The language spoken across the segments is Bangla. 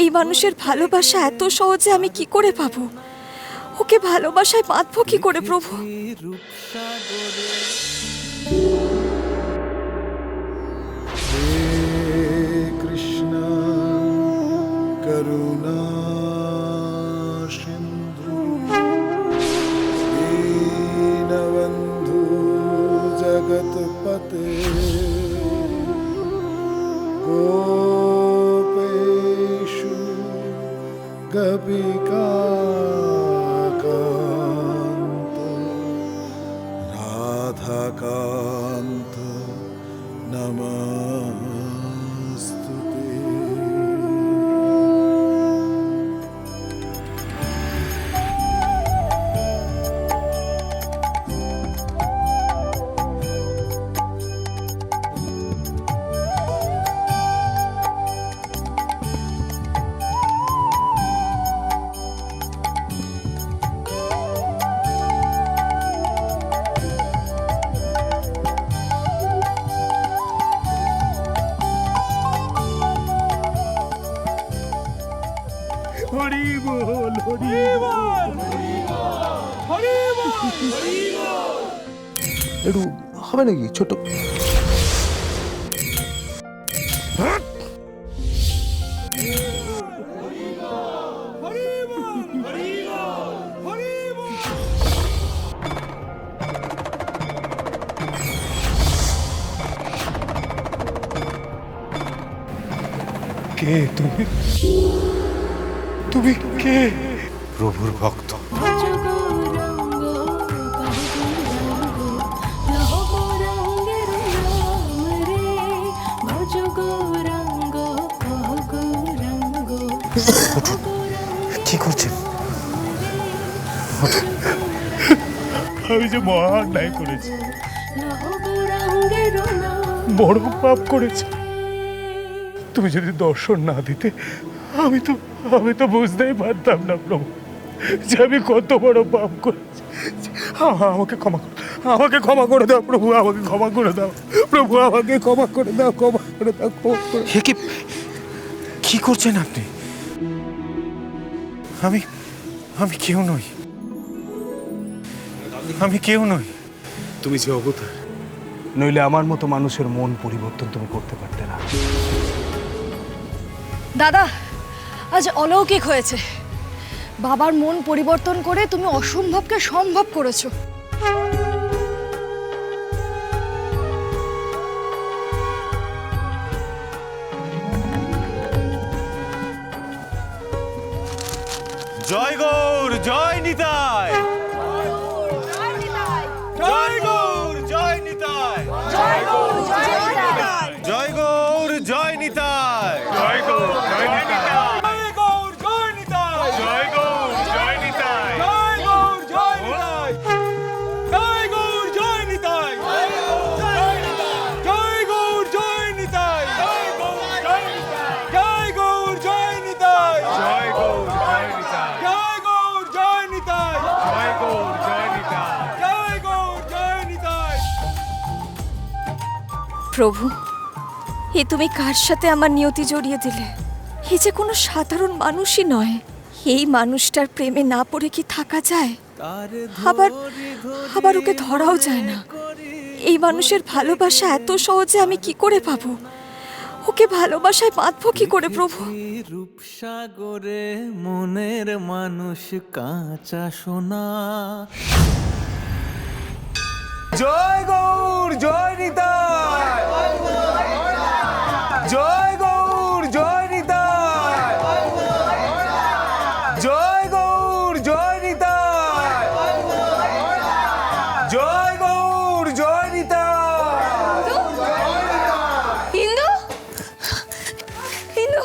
এই মানুষের ভালোবাসা এত সহজে আমি কি করে পাবো? ওকে ভালোবাসায় বাঁধবো কি করে প্রভু? কৃষ্ণ করুণা সিন্ধু দীনবন্ধু জগৎপতে গোপেষু গোপিকাকান্ত রাধাকান্ত নমস্তুতে। হরি বল, হরি বল, হরি বল। একটু হবে নাকি ছোট? কে তুমি? তুমি কে? প্রভুর ভক্ত। কি করছেন? আমি যে মহা অন্যায় করেছি, বড় পাপ করেছি। তুমি যদি দর্শন না দিতে আমি তো বুঝতেই পারতাম না প্রভু যে আমি কত বড় পাপ করেছি। আমাকে ক্ষমা করে দাও প্রভু, আমাকে ক্ষমা করে দাও প্রভু, আমাকে ক্ষমা করে দাও, ক্ষমা করে দাও, ক্ষমা করে দাও। কি করছেন আপনি? আমি কেউ নই, আমি কেউ নই। তুমি যে অবতার, নইলে আমার মতো মানুষের মন পরিবর্তন তুমি করতে পারতে না। দাদা, আজ অলৌকিক হয়েছে। বাবার মন পরিবর্তন করে তুমি অসম্ভবকে সম্ভব করেছো। জয় গৌর, জয় নিতাই। জয় গৌর, জয় নিতাই। জয় গৌর, জয় নিতাই। জয় গৌর, জয় নিতাই। জয় গৌর, জয় নিতাই। জয় গৌর, জয় নিতাই। জয় গৌর, জয় নিতাই। জয় গৌর, জয় নিতাই। জয় গৌর, জয় নিতাই। জয় গৌর, জয় নিতাই। জয় গৌর, জয় নিতাই। জয় গৌর, জয় নিতাই। জয় গৌর, জয় নিতাই। জয় গৌর, জয় নিতাই। জয় গৌর, জয় নিতাই। প্রভু, এ তুমি কার সাথে আমার নিয়তি জড়িয়ে দিলে? এ যে কোনো সাধারণ মানুষই নয়। এই মানুষটার প্রেমে না পড়ে কি থাকা যায়? আবার ওকে ধরাও যায় না। এই মানুষের ভালোবাসা এত সহজে আমি কি করে পাবো? ওকে ভালোবাসায় বাঁধবো কি করে প্রভু? রূপসাগরে মনের মানুষ কাঁচা সোনা। জয় গৌর, জয় নিতাই। জয় গৌর, জয় নিতাই। জয় গৌর, জয় নিতাই। জয় গৌর, জয় নিতাই। ইন্দু, ইন্দু,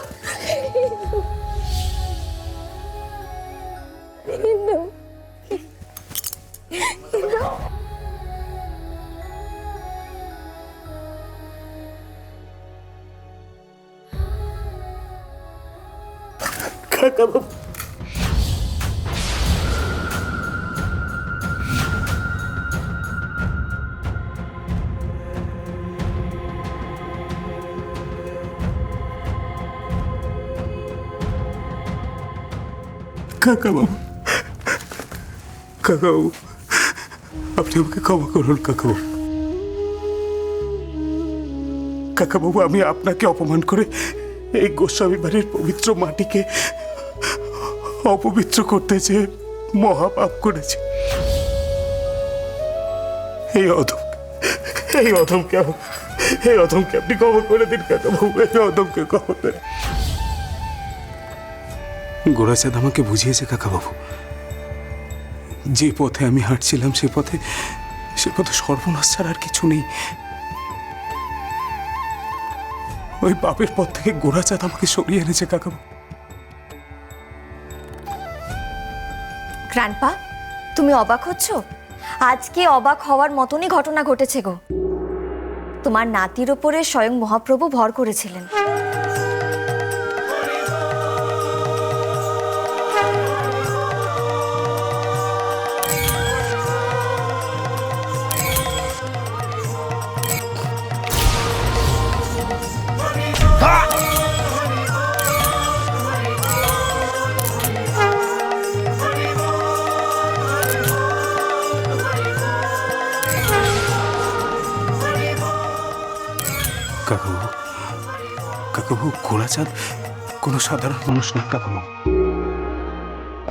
ইন্দু, ইন্দু। কাকাবাবু, কাকাবাবু, কাকাবাবু, আপনি আমাকে ক্ষমা করুন কাকাবাবু। কাকাবাবু, আমি আপনাকে অপমান করে এই গোস্বামী বাড়ির পবিত্র মাটিকে অপবিত্র করতে চেয়ে মহাপাপ করেছি। এই অধমকে আপনি ক্ষমা করে দিন কাকাবাবু, এই অধমকে ক্ষমা করে। গোরাচাঁদ আমাকে বুঝিয়েছে কাকাবাবু, যে পথে আমি হাঁটছিলাম সে পথে সর্বনাশ ছাড়া আর কিছু নেই। ওই পাপের পথ থেকে গোরাচাঁদ আমাকে সরিয়ে এনেছে কাকাবাবু। গ্র্যান্ডপা, তুমি অবাক হচ্ছ? আজকে অবাক হওয়ার মতনই ঘটনা ঘটেছে গো। তোমার নাতির ওপরে স্বয়ং মহাপ্রভু ভর করেছিলেন। কাকাবাবু, গোরাচাঁদ কোনো সাধারণ মানুষ না কাকাবাবু।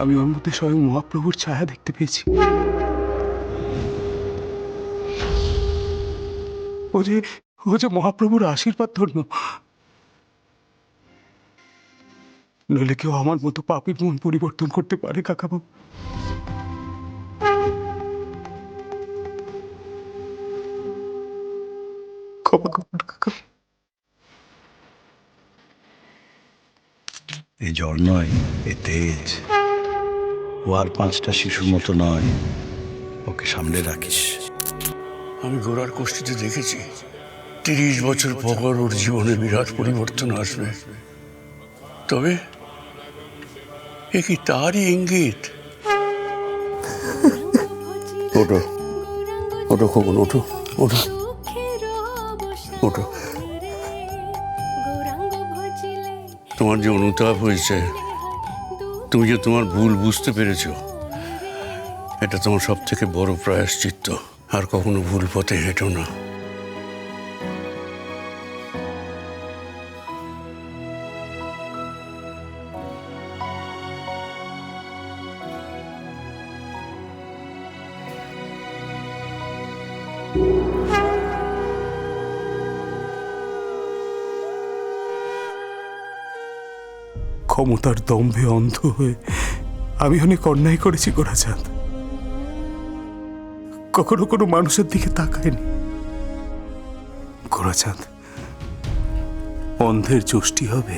আমি ওর মধ্যে স্বয়ং মহাপ্রভুর ছায়া দেখতে পেয়েছি। ও যে মহাপ্রভুর আশীর্বাদ ধন্য। নইলে কেউ আমার মতো পাপীর মন পরিবর্তন করতে পারে কাকাবাবু? ক্ষমা করুন কাকা। এই জ্বর নয়, এ তেজ। ও আর 5টা শিশুর মতো নয়, ওকে সামনে রাখিস। আমি গোড়ার কোষ্ঠীতে দেখেছি 30 বছর পর ওর জীবনে বিরাট পরিবর্তন আসবে। তবে এ কি তারই ইঙ্গিত? ওঠো, ওঠো খোকন, ওঠো, ওঠো, ওঠো। তোমার যে অনুতাপ হয়েছে, তুমি যে তোমার ভুল বুঝতে পেরেছো, এটা তোমার সব থেকে বড় প্রায়শ্চিত্ত। আর কখনো ভুল পথে হেঁটো না। ক্ষমতার দম্ভে অন্ধ হয়ে আমি অনেক অন্যায় করেছি গোরাচাঁদ। কখনো কোনো মানুষের দিকে তাকায়নি। গোরাচাঁদ, অন্ধের যষ্টি হবে